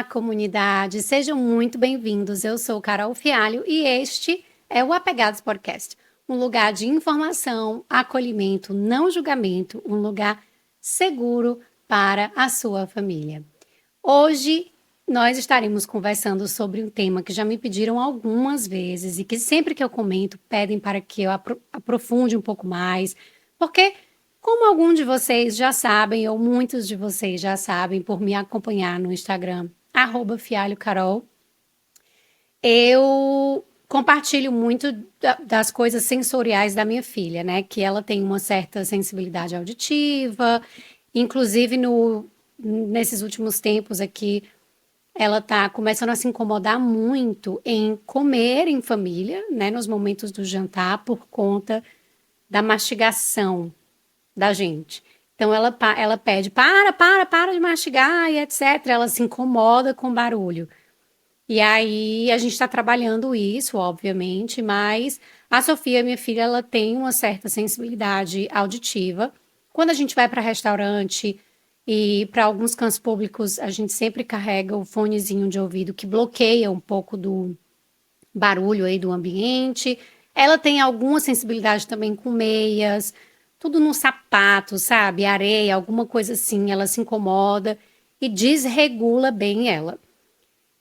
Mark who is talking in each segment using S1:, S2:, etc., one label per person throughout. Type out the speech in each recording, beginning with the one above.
S1: comunidade, sejam muito bem-vindos. Eu sou Carol Fialho e este é o Apegados Podcast, um lugar de informação, acolhimento, não julgamento, um lugar seguro para a sua família. Hoje nós estaremos conversando sobre um tema que já me pediram algumas vezes e que sempre que eu comento pedem para que eu aprofunde um pouco mais, porque como alguns de vocês já sabem, ou muitos de vocês já sabem, por me acompanhar no Instagram, @fialhocarol, eu compartilho muito das coisas sensoriais da minha filha, né? Que ela tem uma certa sensibilidade auditiva, inclusive nesses últimos tempos aqui, ela tá começando a se incomodar muito em comer em família, né? Nos momentos do jantar, por conta da mastigação da gente. Então ela pede, para de mastigar e etc. Ela se incomoda com barulho. E aí a gente está trabalhando isso, obviamente, mas a Sofia, minha filha, ela tem uma certa sensibilidade auditiva. Quando a gente vai para restaurante e para alguns cantos públicos, a gente sempre carrega o fonezinho de ouvido que bloqueia um pouco do barulho aí do ambiente. Ela tem alguma sensibilidade também com meias, tudo no sapato, sabe? Areia, alguma coisa assim, ela se incomoda e desregula bem ela.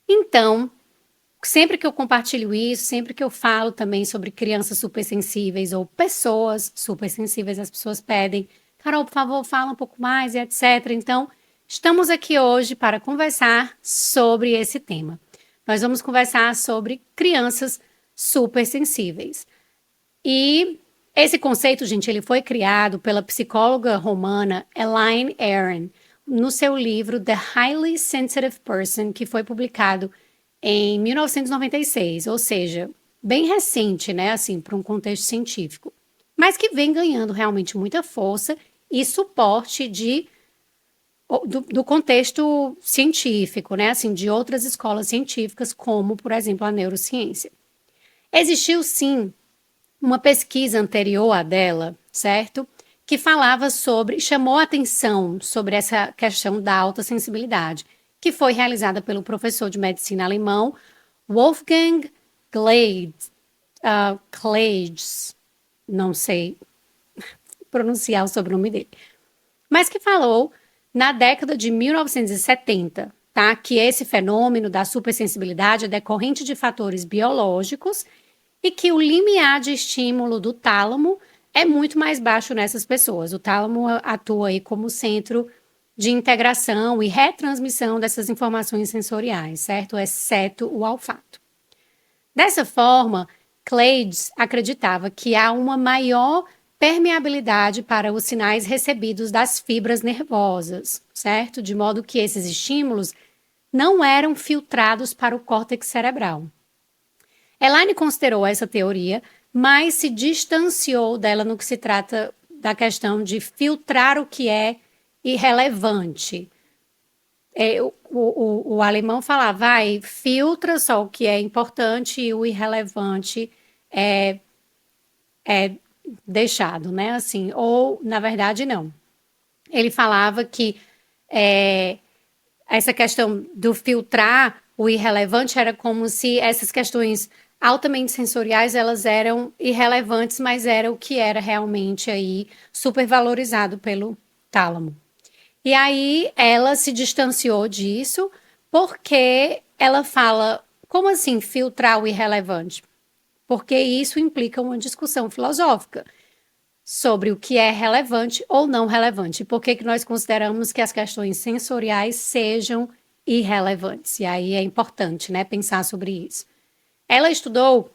S1: Então, sempre que eu compartilho isso, sempre que eu falo também sobre crianças supersensíveis ou pessoas supersensíveis, as pessoas pedem, Carol, por favor, fala um pouco mais e etc. Então, estamos aqui hoje para conversar sobre esse tema. Nós vamos conversar sobre crianças supersensíveis. E esse conceito, gente, ele foi criado pela psicóloga romana Elaine Aron, no seu livro The Highly Sensitive Person, que foi publicado em 1996, ou seja, bem recente, né, assim, para um contexto científico, mas que vem ganhando realmente muita força e suporte do contexto científico, né, assim, de outras escolas científicas, como, por exemplo, a neurociência. Existiu, sim, uma pesquisa anterior à dela, certo? Que falava chamou a atenção sobre essa questão da alta sensibilidade, que foi realizada pelo professor de medicina alemão Wolfgang Claes, não sei pronunciar o sobrenome dele, mas que falou na década de 1970, tá? Que esse fenômeno da supersensibilidade é decorrente de fatores biológicos e que o limiar de estímulo do tálamo é muito mais baixo nessas pessoas. O tálamo atua aí como centro de integração e retransmissão dessas informações sensoriais, certo? Exceto o olfato. Dessa forma, Clades acreditava que há uma maior permeabilidade para os sinais recebidos das fibras nervosas, certo? De modo que esses estímulos não eram filtrados para o córtex cerebral. Elaine considerou essa teoria, mas se distanciou dela no que se trata da questão de filtrar o que é irrelevante. O alemão falava, filtra só o que é importante e o irrelevante é deixado, né? Assim, ou, na verdade, não. Ele falava que essa questão do filtrar o irrelevante era como se essas questões altamente sensoriais, elas eram irrelevantes, mas era o que era realmente aí supervalorizado pelo tálamo. E aí ela se distanciou disso porque ela fala, como assim filtrar o irrelevante? Porque isso implica uma discussão filosófica sobre o que é relevante ou não relevante. E por que nós consideramos que as questões sensoriais sejam irrelevantes? E aí é importante, né, pensar sobre isso. Ela estudou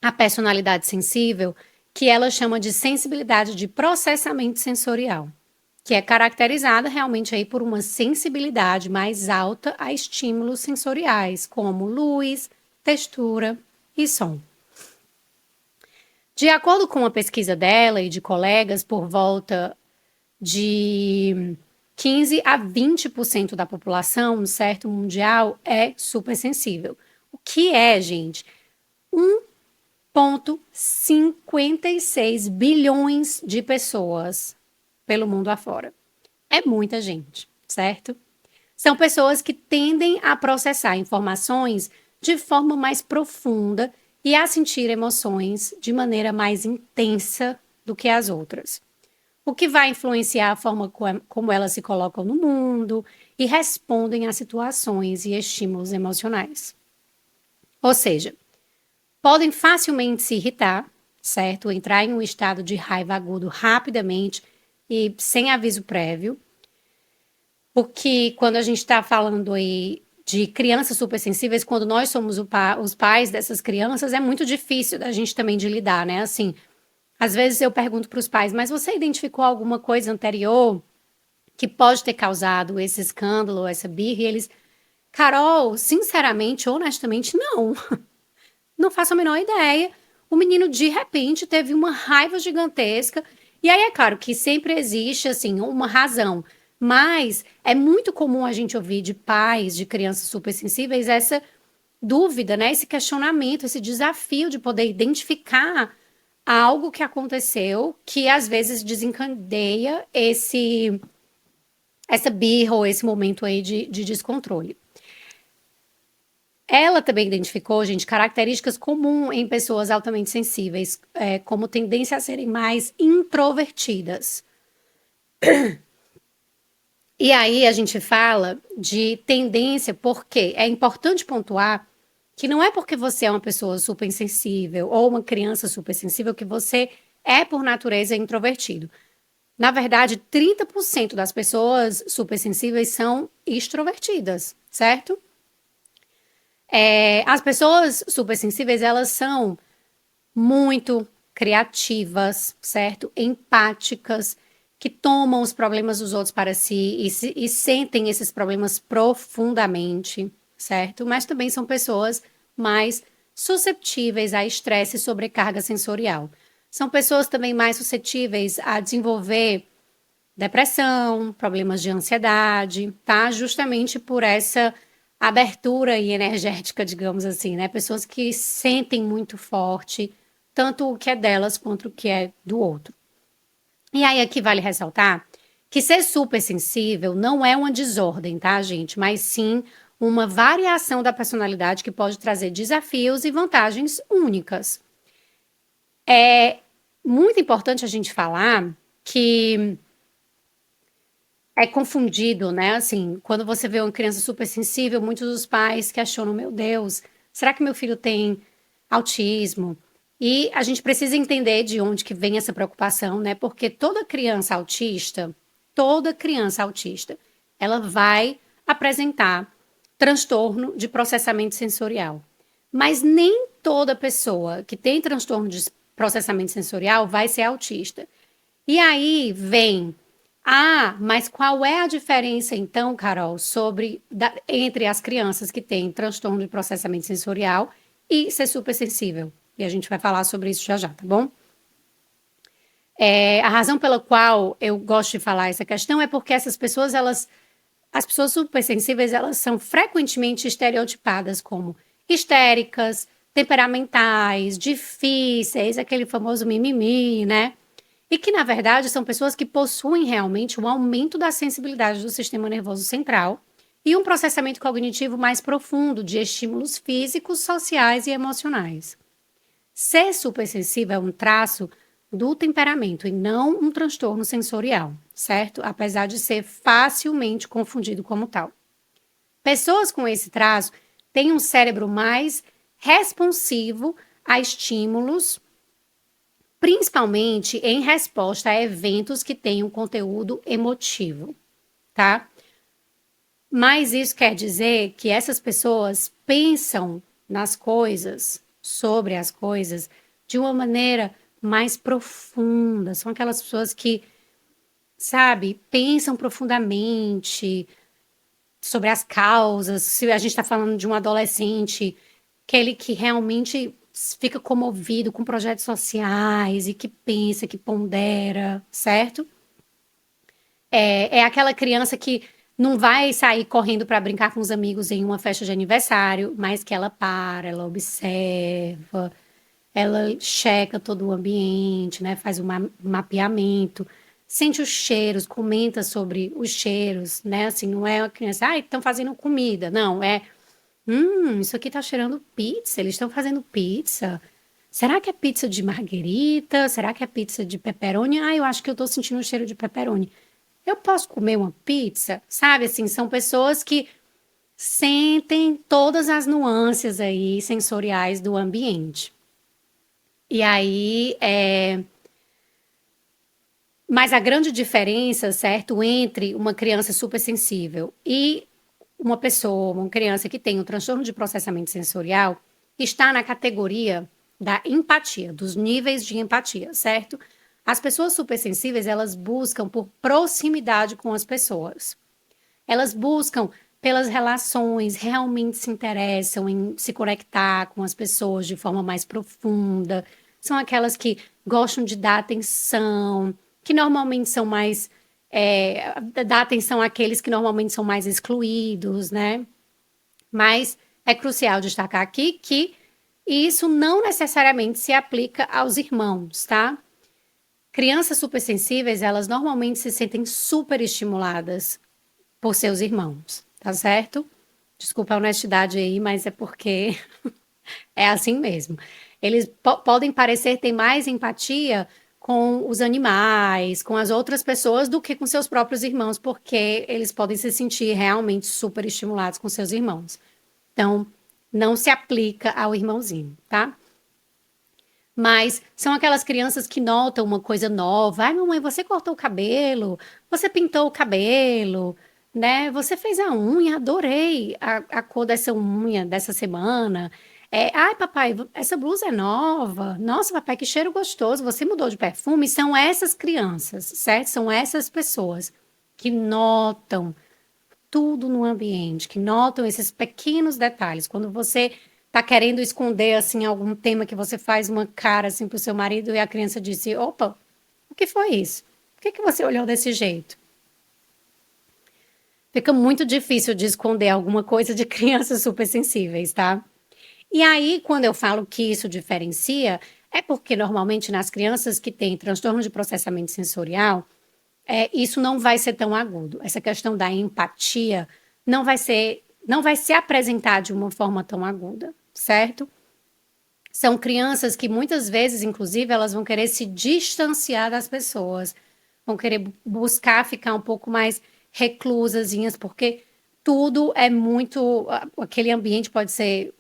S1: a personalidade sensível, que ela chama de sensibilidade de processamento sensorial, que é caracterizada realmente aí por uma sensibilidade mais alta a estímulos sensoriais, como luz, textura e som. De acordo com a pesquisa dela e de colegas, por volta de 15 a 20% da população, certo, mundial, é supersensível. O que é, gente? 1,56 bilhões de pessoas pelo mundo afora. É muita gente, certo? São pessoas que tendem a processar informações de forma mais profunda e a sentir emoções de maneira mais intensa do que as outras, o que vai influenciar a forma como elas se colocam no mundo e respondem a situações e estímulos emocionais. Ou seja, podem facilmente se irritar, certo? Entrar em um estado de raiva agudo rapidamente e sem aviso prévio. Porque quando a gente está falando aí de crianças supersensíveis, quando nós somos os pais dessas crianças, é muito difícil da gente também de lidar, né? Assim, às vezes eu pergunto para os pais, mas você identificou alguma coisa anterior que pode ter causado esse escândalo, essa birra? E eles, Carol, sinceramente, honestamente, não. Não faço a menor ideia. O menino, de repente, teve uma raiva gigantesca. E aí, é claro que sempre existe, assim, uma razão. Mas é muito comum a gente ouvir de pais de crianças supersensíveis essa dúvida, né? Esse questionamento, esse desafio de poder identificar algo que aconteceu que às vezes desencadeia essa birra ou esse momento aí de descontrole. Ela também identificou, gente, características comuns em pessoas altamente sensíveis, como tendência a serem mais introvertidas. E aí a gente fala de tendência porque é importante pontuar que não é porque você é uma pessoa super sensível ou uma criança super sensível que você é, por natureza, introvertido. Na verdade, 30% das pessoas supersensíveis são extrovertidas, certo? As pessoas supersensíveis, elas são muito criativas, certo? Empáticas, que tomam os problemas dos outros para si e sentem esses problemas profundamente, certo? Mas também são pessoas mais susceptíveis a estresse e sobrecarga sensorial. São pessoas também mais suscetíveis a desenvolver depressão, problemas de ansiedade, tá? Justamente por essa abertura e energética, digamos assim, né? Pessoas que sentem muito forte tanto o que é delas quanto o que é do outro. E aí aqui vale ressaltar que ser super sensível não é uma desordem, tá, gente? Mas sim uma variação da personalidade que pode trazer desafios e vantagens únicas. É muito importante a gente falar que é confundido, né? Assim, quando você vê uma criança super sensível, muitos dos pais questionam: meu Deus, será que meu filho tem autismo? E a gente precisa entender de onde que vem essa preocupação, né? Porque toda criança autista, ela vai apresentar transtorno de processamento sensorial. Mas nem toda pessoa que tem transtorno de processamento sensorial vai ser autista. E aí vem, mas qual é a diferença então, Carol, entre as crianças que têm transtorno de processamento sensorial e ser super sensível? E a gente vai falar sobre isso já já, tá bom? A razão pela qual eu gosto de falar essa questão é porque as pessoas supersensíveis, elas são frequentemente estereotipadas como histéricas, temperamentais, difíceis, aquele famoso mimimi, né? E que, na verdade, são pessoas que possuem realmente um aumento da sensibilidade do sistema nervoso central e um processamento cognitivo mais profundo de estímulos físicos, sociais e emocionais. Ser supersensível é um traço do temperamento e não um transtorno sensorial, certo? Apesar de ser facilmente confundido como tal. Pessoas com esse traço têm um cérebro mais responsivo a estímulos, principalmente em resposta a eventos que têm um conteúdo emotivo, tá? Mas isso quer dizer que essas pessoas pensam nas coisas, sobre as coisas, de uma maneira mais profunda. São aquelas pessoas que, sabe, pensam profundamente sobre as causas. Se a gente está falando de um adolescente, aquele que realmente fica comovido com projetos sociais e que pensa, que pondera, certo? É aquela criança que não vai sair correndo para brincar com os amigos em uma festa de aniversário, mas que ela para, ela observa, ela checa todo o ambiente, né? Faz um mapeamento. sente os cheiros, comenta sobre os cheiros, né? Assim, não é uma criança, estão fazendo comida. Não, isso aqui tá cheirando pizza, eles estão fazendo pizza. Será que é pizza de marguerita? Será que é pizza de pepperoni? Eu acho que eu tô sentindo o cheiro de pepperoni. Eu posso comer uma pizza? Sabe, assim, são pessoas que sentem todas as nuances aí sensoriais do ambiente. E aí, mas a grande diferença, certo, entre uma criança supersensível e uma pessoa, uma criança que tem um transtorno de processamento sensorial, está na categoria da empatia, dos níveis de empatia, certo? As pessoas supersensíveis, elas buscam por proximidade com as pessoas. Elas buscam pelas relações, realmente se interessam em se conectar com as pessoas de forma mais profunda. São aquelas que gostam de dar atenção, que normalmente são mais. Dar atenção àqueles que normalmente são mais excluídos, né? Mas é crucial destacar aqui que isso não necessariamente se aplica aos irmãos, tá? Crianças supersensíveis, elas normalmente se sentem super estimuladas por seus irmãos, tá certo? Desculpa a honestidade aí, mas é porque é assim mesmo. Eles podem parecer ter mais empatia com os animais, com as outras pessoas, do que com seus próprios irmãos, porque eles podem se sentir realmente super estimulados com seus irmãos. Então, não se aplica ao irmãozinho, tá? Mas são aquelas crianças que notam uma coisa nova. Mamãe, você cortou o cabelo, você pintou o cabelo, né? Você fez a unha, adorei a cor dessa unha dessa semana. Papai, essa blusa é nova. Nossa, papai, que cheiro gostoso. Você mudou de perfume. São essas crianças, certo? São essas pessoas que notam tudo no ambiente, que notam esses pequenos detalhes. Quando você está querendo esconder assim algum tema que você faz uma cara assim para o seu marido e a criança disse: "Opa, o que foi isso? Por que você olhou desse jeito?" Fica muito difícil de esconder alguma coisa de crianças supersensíveis, tá? E aí, quando eu falo que isso diferencia, é porque normalmente nas crianças que têm transtorno de processamento sensorial, isso não vai ser tão agudo. Essa questão da empatia não vai se apresentar de uma forma tão aguda, certo? São crianças que muitas vezes, inclusive, elas vão querer se distanciar das pessoas, vão querer buscar ficar um pouco mais reclusazinhas, porque tudo é muito. Aquele ambiente pode ser.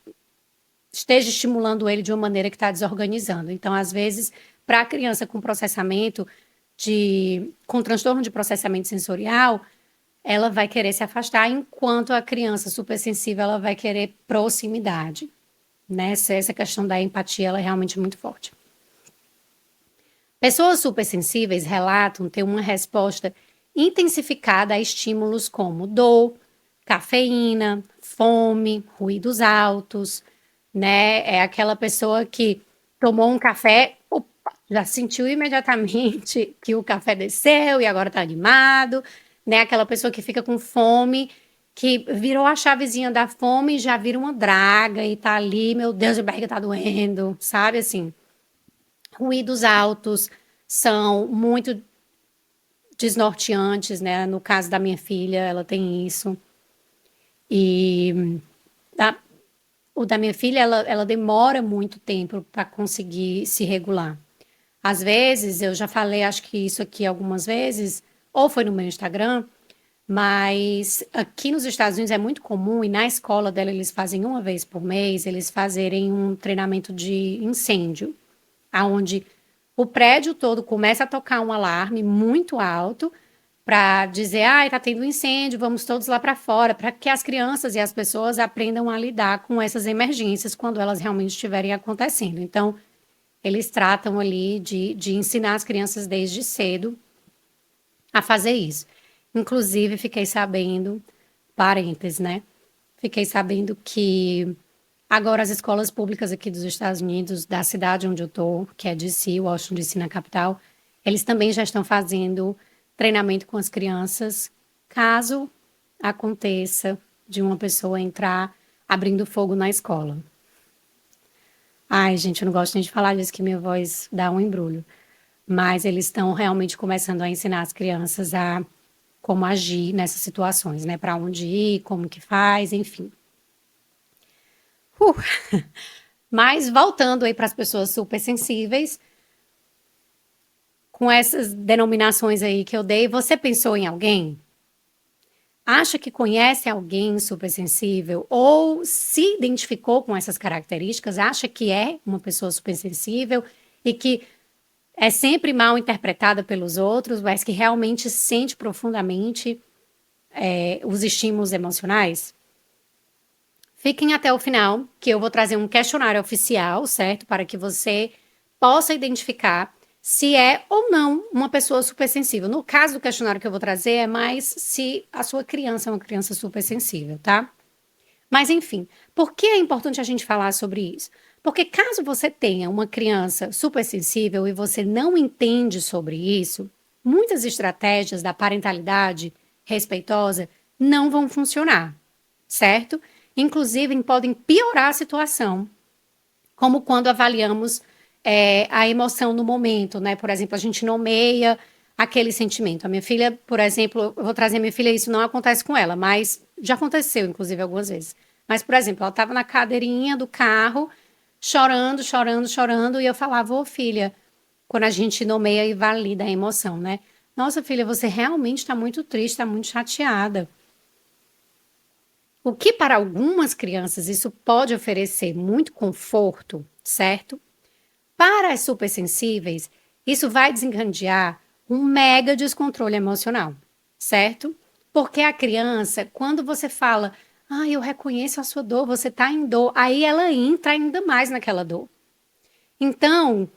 S1: Esteja estimulando ele de uma maneira que está desorganizando. Então, às vezes, para a criança com processamento com transtorno de processamento sensorial, ela vai querer se afastar, enquanto a criança supersensível ela vai querer proximidade, né? Essa questão da empatia ela é realmente muito forte. Pessoas supersensíveis relatam ter uma resposta intensificada a estímulos como dor, cafeína, fome, ruídos altos, né? É aquela pessoa que tomou um café, opa, já sentiu imediatamente que o café desceu e agora tá animado, né? Aquela pessoa que fica com fome, que virou a chavezinha da fome e já vira uma draga e tá ali, meu Deus, a barriga tá doendo, sabe assim? Ruídos altos são muito desnorteantes, né? No caso da minha filha, ela tem isso. E da, o da minha filha, ela demora muito tempo para conseguir se regular. Às vezes, eu já falei, acho que isso aqui algumas vezes, ou foi no meu Instagram, mas aqui nos Estados Unidos é muito comum, e na escola dela eles fazem uma vez por mês, eles fazerem um treinamento de incêndio, aonde o prédio todo começa a tocar um alarme muito alto para dizer, tá tendo um incêndio, vamos todos lá para fora, para que as crianças e as pessoas aprendam a lidar com essas emergências quando elas realmente estiverem acontecendo. Então, eles tratam ali de ensinar as crianças desde cedo a fazer isso. Inclusive, fiquei sabendo, parênteses, né? Fiquei sabendo que agora as escolas públicas aqui dos Estados Unidos, da cidade onde eu tô, que é DC, Washington DC, na capital, eles também já estão fazendo treinamento com as crianças, caso aconteça de uma pessoa entrar abrindo fogo na escola. Ai, gente, eu não gosto nem de falar disso, que minha voz dá um embrulho. mas eles estão realmente começando a ensinar as crianças a como agir nessas situações, né? Para onde ir, como que faz, enfim. Uh, Mas voltando aí para as pessoas super sensíveis, com essas denominações aí que eu dei, você pensou em alguém? Acha que conhece alguém super sensível ou se identificou com essas características? Acha que é uma pessoa super sensível e que é sempre mal interpretada pelos outros, mas que realmente sente profundamente os estímulos emocionais? Fiquem até o final, que eu vou trazer um questionário oficial, certo? Para que você possa identificar se é ou não uma pessoa supersensível. No caso do questionário que eu vou trazer, é mais se a sua criança é uma criança supersensível, tá? Mas enfim, por que é importante a gente falar sobre isso? Porque caso você tenha uma criança supersensível e você não entende sobre isso, muitas estratégias da parentalidade respeitosa não vão funcionar, certo? Inclusive, podem piorar a situação, como quando avaliamos a emoção no momento, né? Por exemplo, a gente nomeia aquele sentimento. A minha filha, por exemplo, eu vou trazer a minha filha, isso não acontece com ela, mas já aconteceu, inclusive, algumas vezes. Mas, por exemplo, ela estava na cadeirinha do carro, chorando, chorando, chorando, e eu falava, ô filha, quando a gente nomeia e valida a emoção, né? Nossa, filha, você realmente está muito triste, está muito chateada. O que para algumas crianças isso pode oferecer muito conforto, certo? Para as supersensíveis, isso vai desencadear um mega descontrole emocional, certo? Porque a criança, quando você fala, eu reconheço a sua dor, você está em dor, aí ela entra ainda mais naquela dor. Então,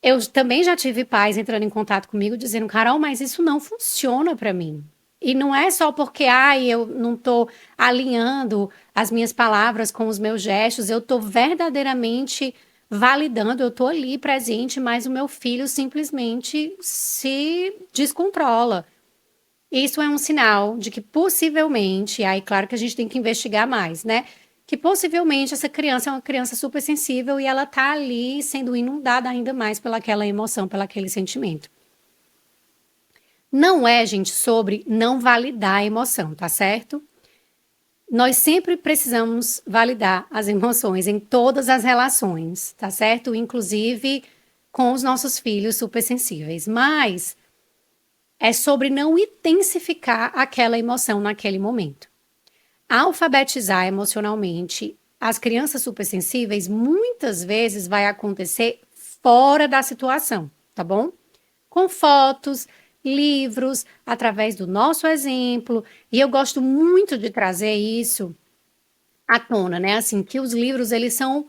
S1: eu também já tive pais entrando em contato comigo dizendo, Carol, mas isso não funciona para mim. E não é só porque, eu não estou alinhando as minhas palavras com os meus gestos, eu estou verdadeiramente validando, eu estou ali presente, mas o meu filho simplesmente se descontrola. Isso é um sinal de que possivelmente, aí claro que a gente tem que investigar mais, né? Que possivelmente essa criança é uma criança super sensível e ela tá ali sendo inundada ainda mais pelaquela emoção, pelaquele sentimento. Não é, gente, sobre não validar a emoção, tá certo? Nós sempre precisamos validar as emoções em todas as relações, tá certo? Inclusive com os nossos filhos super sensíveis. Mas é sobre não intensificar aquela emoção naquele momento. Alfabetizar emocionalmente as crianças supersensíveis muitas vezes vai acontecer fora da situação, tá bom? Com fotos, livros, através do nosso exemplo. E eu gosto muito de trazer isso à tona, né? Assim, que os livros, eles são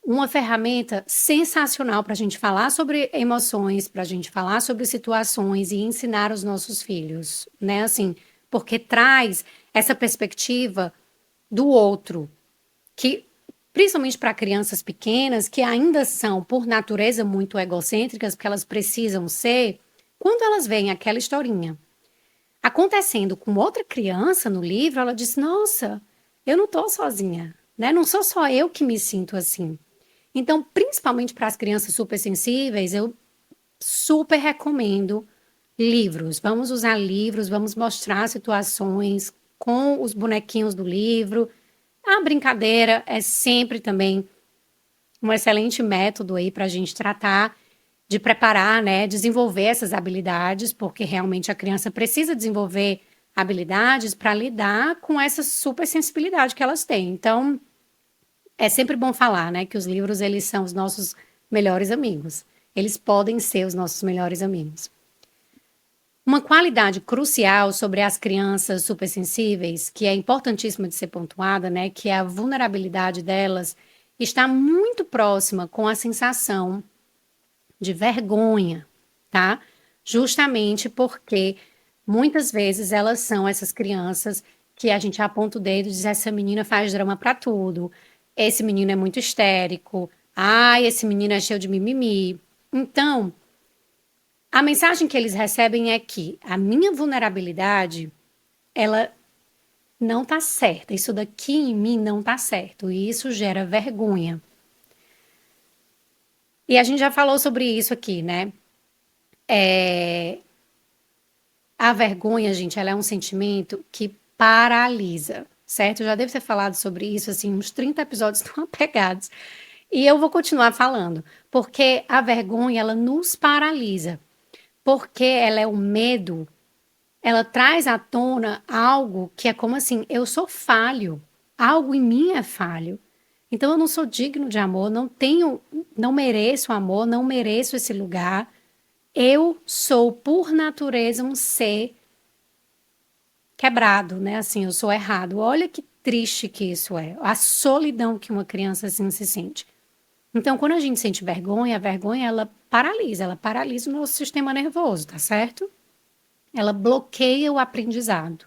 S1: uma ferramenta sensacional para a gente falar sobre emoções, para a gente falar sobre situações e ensinar os nossos filhos, né? Assim, porque traz essa perspectiva do outro, que principalmente para crianças pequenas, que ainda são, por natureza, muito egocêntricas, porque elas precisam ser, quando elas veem aquela historinha acontecendo com outra criança no livro, ela diz: Nossa, eu não estou sozinha, né? Não sou só eu que me sinto assim. Então, principalmente para as crianças super sensíveis, eu super recomendo livros. Vamos usar livros, vamos mostrar situações com os bonequinhos do livro. A brincadeira é sempre também um excelente método aí para a gente tratar de preparar, né, desenvolver essas habilidades, porque realmente a criança precisa desenvolver habilidades para lidar com essa super sensibilidade que elas têm. Então, é sempre bom falar, né, que os livros eles são os nossos melhores amigos. Eles podem ser os nossos melhores amigos. Uma qualidade crucial sobre as crianças supersensíveis, que é importantíssima de ser pontuada, né, que é a vulnerabilidade delas, está muito próxima com a sensação de vergonha, tá? Justamente porque muitas vezes elas são essas crianças que a gente aponta o dedo e diz: essa menina faz drama pra tudo, esse menino é muito histérico, esse menino é cheio de mimimi. Então, a mensagem que eles recebem é que a minha vulnerabilidade, ela não tá certa. Isso daqui em mim não tá certo. E isso gera vergonha. E a gente já falou sobre isso aqui, né? É, a vergonha, gente, ela é um sentimento que paralisa, certo? Eu já devo ter falado sobre isso, assim, uns 30 episódios estão apegados. E eu vou continuar falando, porque a vergonha, ela nos paralisa, porque ela é o medo, ela traz à tona algo que é como assim, eu sou falho, algo em mim é falho. Então eu não sou digno de amor, não tenho, não mereço amor, não mereço esse lugar. Eu sou, por natureza, um ser quebrado, né? Assim, eu sou errado. Olha que triste que isso é. A solidão que uma criança assim se sente. Então, quando a gente sente vergonha, a vergonha ela paralisa o nosso sistema nervoso, tá certo? Ela bloqueia o aprendizado,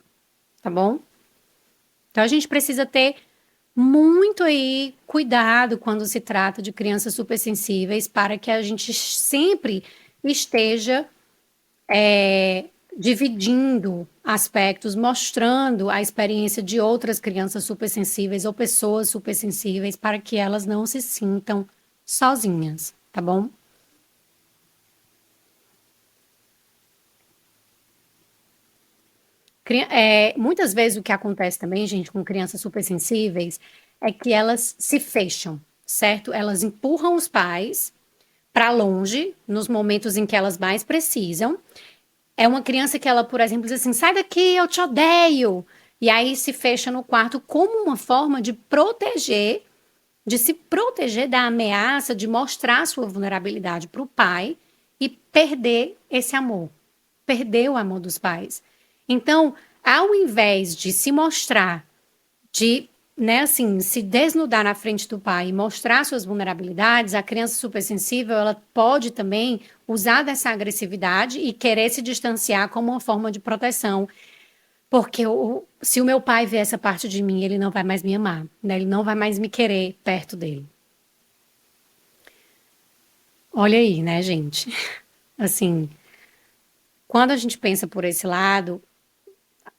S1: tá bom? Então, a gente precisa ter muito aí cuidado quando se trata de crianças supersensíveis para que a gente sempre esteja dividindo aspectos, mostrando a experiência de outras crianças supersensíveis ou pessoas supersensíveis para que elas não se sintam sozinhas, tá bom? Muitas vezes o que acontece também, gente, com crianças supersensíveis é que elas se fecham, certo? Elas empurram os pais para longe nos momentos em que elas mais precisam. É uma criança que ela, por exemplo, diz assim: sai daqui, eu te odeio. E aí se fecha no quarto como uma forma de proteger, de se proteger da ameaça de mostrar sua vulnerabilidade para o pai e perder esse amor, perder o amor dos pais. Então, ao invés de se mostrar, de, né, assim, se desnudar na frente do pai e mostrar suas vulnerabilidades, a criança supersensível, ela pode também usar dessa agressividade e querer se distanciar como uma forma de proteção. Porque se o meu pai ver essa parte de mim, ele não vai mais me amar, né? Ele não vai mais me querer perto dele. Olha aí, né, gente? Assim, quando a gente pensa por esse lado,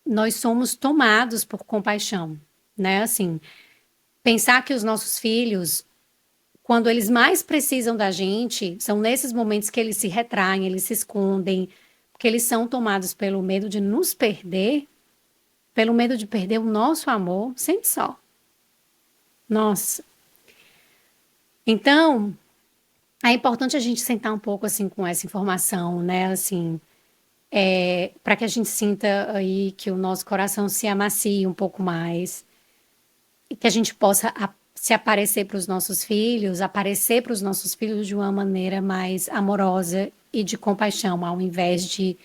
S1: nós somos tomados por compaixão, né? Assim, pensar que os nossos filhos, quando eles mais precisam da gente, são nesses momentos que eles se retraem, eles se escondem, porque eles são tomados pelo medo de nos perder, pelo medo de perder o nosso amor. Sente só. Nossa. Então, é importante a gente sentar um pouco assim com essa informação, né? Assim, para que a gente sinta aí que o nosso coração se amacie um pouco mais e que a gente possa se aparecer para os nossos filhos de uma maneira mais amorosa e de compaixão, ao invés de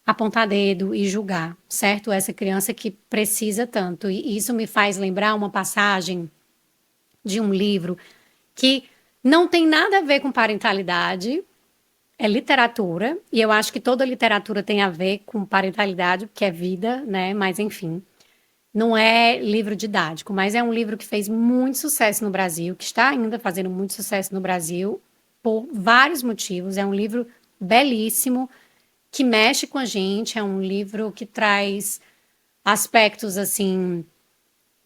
S1: apontar dedo e julgar, certo? Essa criança que precisa tanto. E isso me faz lembrar uma passagem de um livro que não tem nada a ver com parentalidade, é literatura, e eu acho que toda literatura tem a ver com parentalidade, porque é vida, né? Mas enfim. Não é livro didático, mas é um livro que fez muito sucesso no Brasil, que está ainda fazendo muito sucesso no Brasil, por vários motivos. É um livro belíssimo, que mexe com a gente, é um livro que traz aspectos, assim,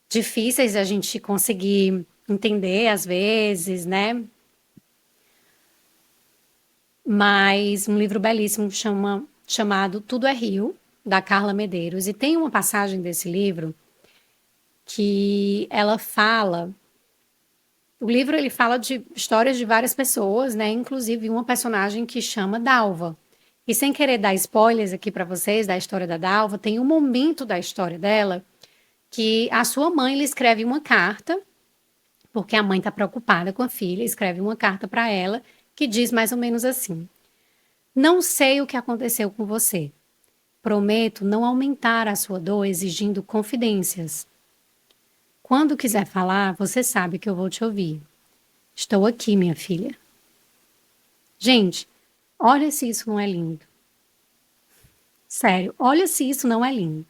S1: difíceis da gente conseguir entender às vezes, né? Mas um livro belíssimo chamado Tudo é Rio, da Carla Medeiros. E tem uma passagem desse livro que ela fala. O livro ele fala de histórias de várias pessoas, né? Inclusive uma personagem que chama Dalva. E sem querer dar spoilers aqui para vocês da história da Dalva, tem um momento da história dela que a sua mãe lhe escreve uma carta, porque a mãe está preocupada com a filha, escreve uma carta para ela que diz mais ou menos assim: não sei o que aconteceu com você. Prometo não aumentar a sua dor exigindo confidências. Quando quiser falar, você sabe que eu vou te ouvir. Estou aqui, minha filha. Gente, olha se isso não é lindo. Sério, olha se isso não é lindo.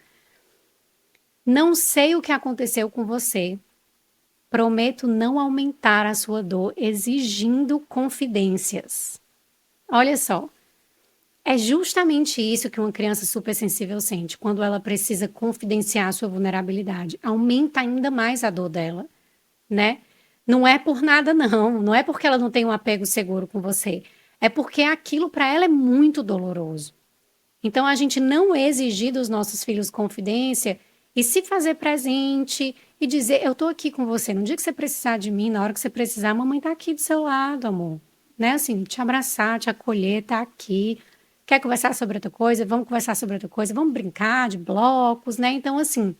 S1: Não sei o que aconteceu com você. Prometo não aumentar a sua dor exigindo confidências. Olha só, é justamente isso que uma criança supersensível sente quando ela precisa confidenciar a sua vulnerabilidade. Aumenta ainda mais a dor dela, né? Não é por nada, não. Não é porque ela não tem um apego seguro com você. É porque aquilo para ela é muito doloroso. Então, a gente não exigir dos nossos filhos confidência e se fazer presente e dizer: eu tô aqui com você. No dia que você precisar de mim, na hora que você precisar, a mamãe tá aqui do seu lado, amor. Né? Assim, te abraçar, te acolher, tá aqui. Quer conversar sobre outra coisa? Vamos conversar sobre outra coisa. Vamos brincar de blocos, né? Então, assim,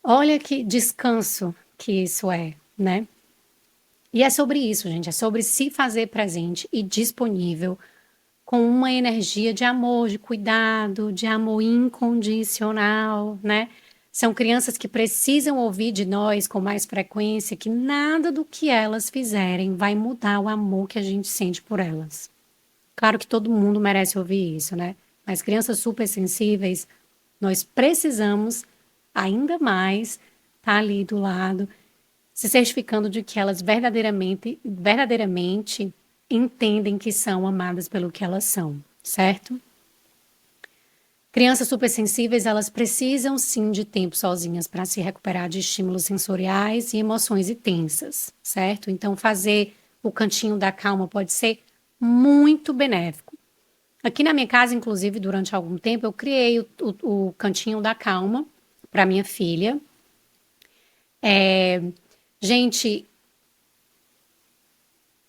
S1: olha que descanso que isso é, né? E é sobre isso, gente. É sobre se fazer presente e disponível com uma energia de amor, de cuidado, de amor incondicional, né? São crianças que precisam ouvir de nós com mais frequência que nada do que elas fizerem vai mudar o amor que a gente sente por elas. Claro que todo mundo merece ouvir isso, né? Mas crianças super sensíveis, nós precisamos ainda mais estar ali do lado, se certificando de que elas verdadeiramente entendem que são amadas pelo que elas são, certo? Crianças supersensíveis, elas precisam sim de tempo sozinhas para se recuperar de estímulos sensoriais e emoções intensas, certo? Então, fazer o cantinho da calma pode ser muito benéfico. Aqui na minha casa, inclusive, durante algum tempo, eu criei o cantinho da calma para minha filha. Gente,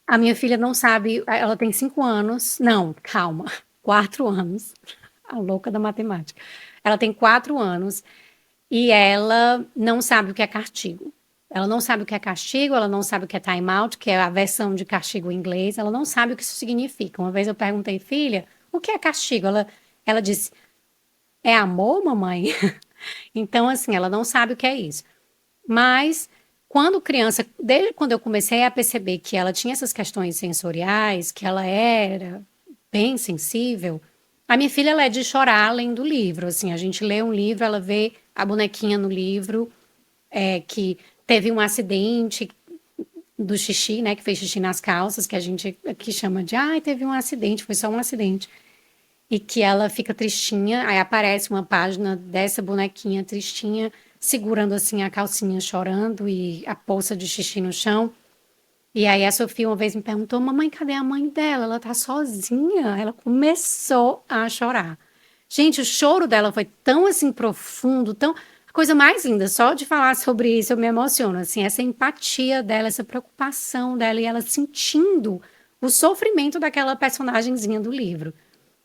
S1: a minha filha não sabe, ela tem 5 anos. Não, calma, 4 anos. A louca da matemática. Ela tem 4 anos e ela não sabe o que é castigo. Ela não sabe o que é castigo, ela não sabe o que é time out, que é a versão de castigo em inglês. Ela não sabe o que isso significa. Uma vez eu perguntei, filha, o que é castigo? Ela disse, é amor, mamãe? Então, assim, ela não sabe o que é isso. Mas quando criança, desde quando eu comecei a perceber que ela tinha essas questões sensoriais, que ela era bem sensível, a minha filha ela é de chorar lendo livro. Assim, a gente lê um livro, ela vê a bonequinha no livro, que teve um acidente do xixi, né, que fez xixi nas calças, que a gente aqui chama de, ai, teve um acidente, foi só um acidente. E que ela fica tristinha, aí aparece uma página dessa bonequinha tristinha, segurando assim a calcinha, chorando e a poça de xixi no chão. E aí a Sofia uma vez me perguntou, mamãe, cadê a mãe dela? Ela tá sozinha. Ela começou a chorar. Gente, o choro dela foi tão assim profundo, tão a coisa mais linda. Só de falar sobre isso eu me emociono, assim, essa empatia dela, essa preocupação dela e ela sentindo o sofrimento daquela personagenzinha do livro.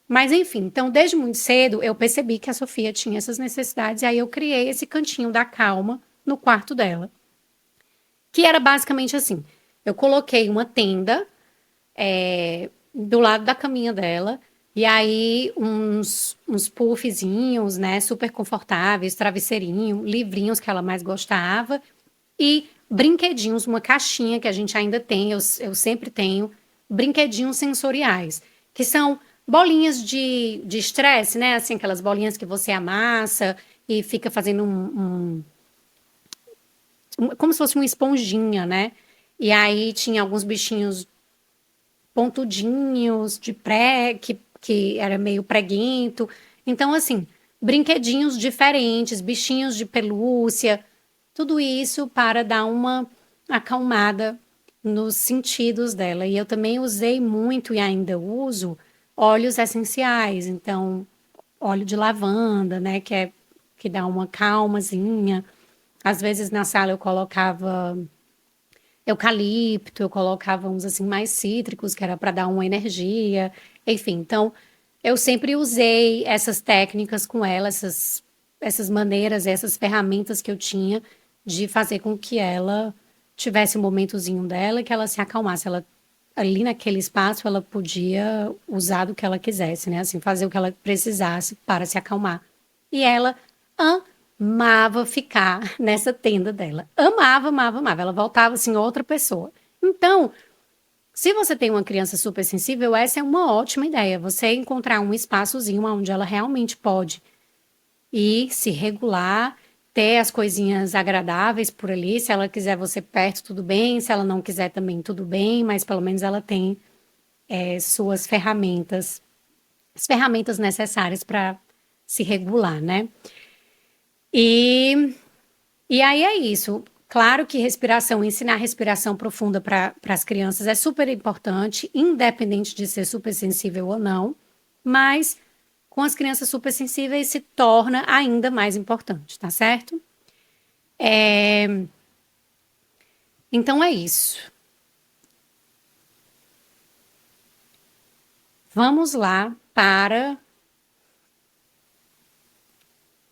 S1: Mas enfim, então desde muito cedo eu percebi que a Sofia tinha essas necessidades e aí eu criei esse cantinho da calma no quarto dela, que era basicamente assim. Eu coloquei uma tenda do lado da caminha dela e aí uns puffzinhos, né, super confortáveis, travesseirinho, livrinhos que ela mais gostava e brinquedinhos, uma caixinha que a gente ainda tem, eu sempre tenho, brinquedinhos sensoriais, que são bolinhas de estresse, né? Assim, aquelas bolinhas que você amassa e fica fazendo como se fosse uma esponjinha, né? E aí tinha alguns bichinhos pontudinhos de que era meio preguento. Então, assim, brinquedinhos diferentes, bichinhos de pelúcia, tudo isso para dar uma acalmada nos sentidos dela. E eu também usei muito e ainda uso óleos essenciais, então óleo de lavanda, né, que dá uma calmazinha. Às vezes na sala eu colocava eucalipto, eu colocava uns assim mais cítricos, que era para dar uma energia. Enfim, então eu sempre usei essas técnicas com ela, essas maneiras, essas ferramentas que eu tinha de fazer com que ela tivesse um momentozinho dela e que ela se acalmasse. Ela ali naquele espaço ela podia usar do que ela quisesse, né? Assim, fazer o que ela precisasse para se acalmar. E ela amava ficar nessa tenda dela. Amava, amava, amava. Ela voltava assim outra pessoa. Então, se você tem uma criança super sensível, essa é uma ótima ideia. Você encontrar um espaçozinho onde ela realmente pode ir se regular, ter as coisinhas agradáveis por ali. Se ela quiser você perto, tudo bem. Se ela não quiser também, tudo bem. Mas pelo menos ela tem suas ferramentas, as ferramentas necessárias para se regular, né? E, e aí é isso. Claro que respiração, ensinar respiração profunda para as crianças é super importante, independente de ser super sensível ou não, mas com as crianças super sensíveis se torna ainda mais importante, tá certo? Então é isso. Vamos lá para.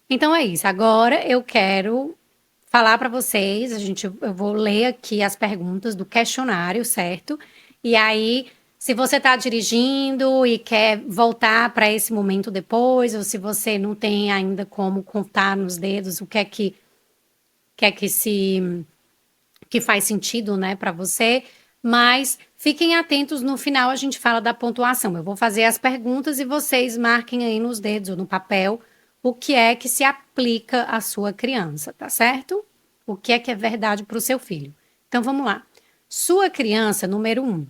S1: Então é isso. Agora eu quero falar para vocês, eu vou ler aqui as perguntas do questionário, certo? E aí, se você está dirigindo e quer voltar para esse momento depois, ou se você não tem ainda como contar nos dedos o que é que faz sentido, né, para você, mas fiquem atentos, no final a gente fala da pontuação. Eu vou fazer as perguntas e vocês marquem aí nos dedos ou no papel o que é que se aplica à sua criança, tá certo? O que é verdade para o seu filho. Então vamos lá. Sua criança, número 1,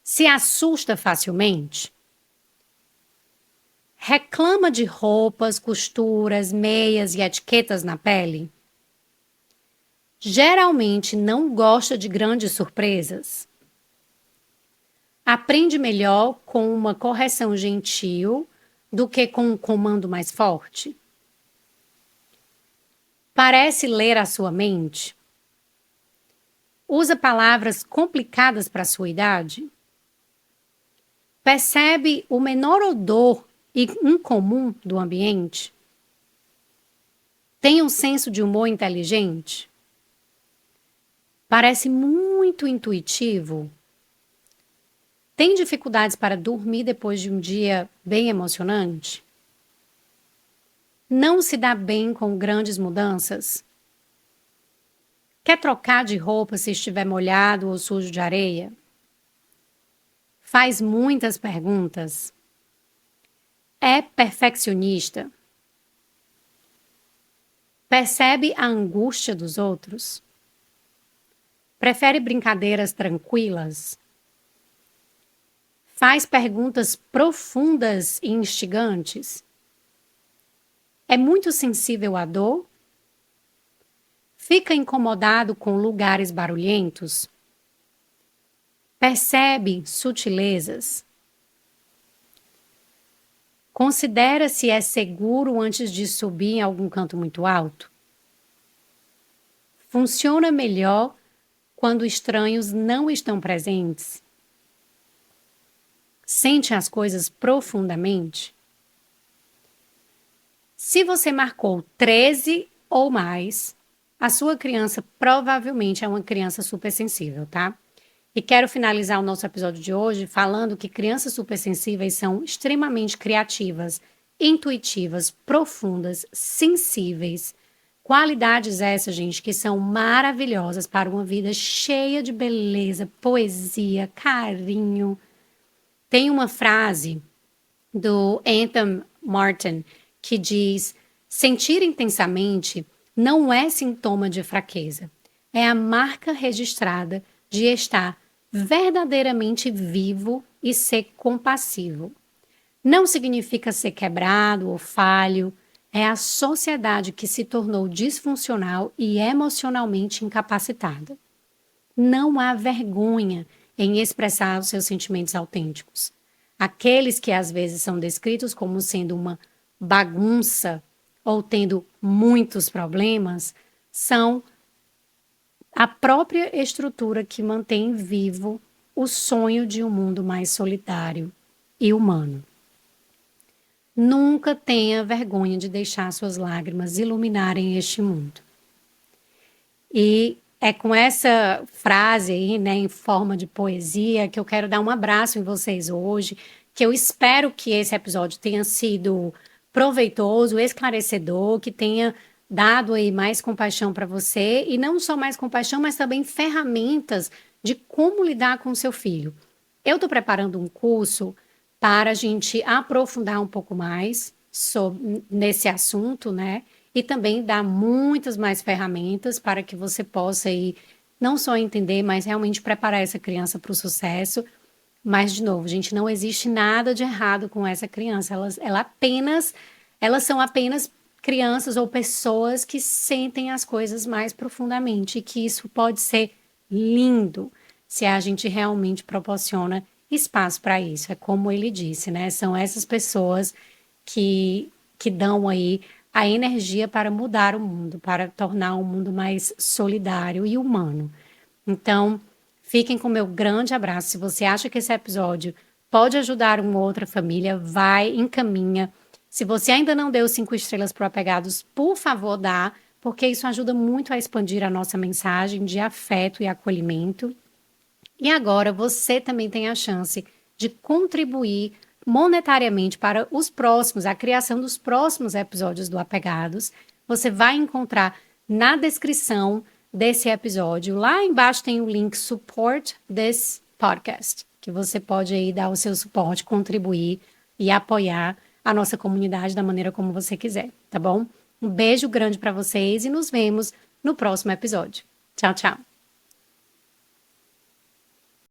S1: se assusta facilmente? Reclama de roupas, costuras, meias e etiquetas na pele? Geralmente não gosta de grandes surpresas? Aprende melhor com uma correção gentil do que com um comando mais forte? Parece ler a sua mente? Usa palavras complicadas para a sua idade? Percebe o menor odor incomum do ambiente? Tem um senso de humor inteligente? Parece muito intuitivo? Tem dificuldades para dormir depois de um dia bem emocionante? Não se dá bem com grandes mudanças? Quer trocar de roupa se estiver molhado ou sujo de areia? Faz muitas perguntas? É perfeccionista? Percebe a angústia dos outros? Prefere brincadeiras tranquilas? Faz perguntas profundas e instigantes? É muito sensível à dor? Fica incomodado com lugares barulhentos? Percebe sutilezas? Considera se é seguro antes de subir em algum canto muito alto? Funciona melhor quando estranhos não estão presentes? Sente as coisas profundamente? Se você marcou 13 ou mais, a sua criança provavelmente é uma criança supersensível, tá? E quero finalizar o nosso episódio de hoje falando que crianças supersensíveis são extremamente criativas, intuitivas, profundas, sensíveis. Qualidades essas, gente, que são maravilhosas para uma vida cheia de beleza, poesia, carinho. Tem uma frase do Anthony Martin que diz: sentir intensamente não é sintoma de fraqueza, é a marca registrada de estar verdadeiramente vivo e ser compassivo. Não significa ser quebrado ou falho, é a sociedade que se tornou disfuncional e emocionalmente incapacitada. Não há vergonha em expressar os seus sentimentos autênticos. Aqueles que às vezes são descritos como sendo uma bagunça ou tendo muitos problemas são a própria estrutura que mantém vivo o sonho de um mundo mais solitário e humano. Nunca tenha vergonha de deixar suas lágrimas iluminarem este mundo. E é com essa frase aí, né, em forma de poesia, que eu quero dar um abraço em vocês hoje, que eu espero que esse episódio tenha sido proveitoso, esclarecedor, que tenha dado aí mais compaixão para você, e não só mais compaixão, mas também ferramentas de como lidar com o seu filho. Eu estou preparando um curso para a gente aprofundar um pouco mais nesse assunto, né? E também dar muitas mais ferramentas para que você possa aí não só entender, mas realmente preparar essa criança para o sucesso. Mas, de novo, gente, não existe nada de errado com essa criança. Elas são apenas crianças ou pessoas que sentem as coisas mais profundamente, e que isso pode ser lindo se a gente realmente proporciona espaço para isso. É como ele disse, né? São essas pessoas que dão aí a energia para mudar o mundo, para tornar o mundo mais solidário e humano. Então, fiquem com meu grande abraço. Se você acha que esse episódio pode ajudar uma outra família, vai, encaminha. Se você ainda não deu 5 estrelas para o Apegados, por favor, dá, porque isso ajuda muito a expandir a nossa mensagem de afeto e acolhimento. E agora você também tem a chance de contribuir monetariamente para os próximos, a criação dos próximos episódios do Apegados. Você vai encontrar na descrição desse episódio. Lá embaixo tem o link Support This Podcast, que você pode aí dar o seu suporte, contribuir e apoiar a nossa comunidade da maneira como você quiser, tá bom? Um beijo grande para vocês e nos vemos no próximo episódio. Tchau, tchau.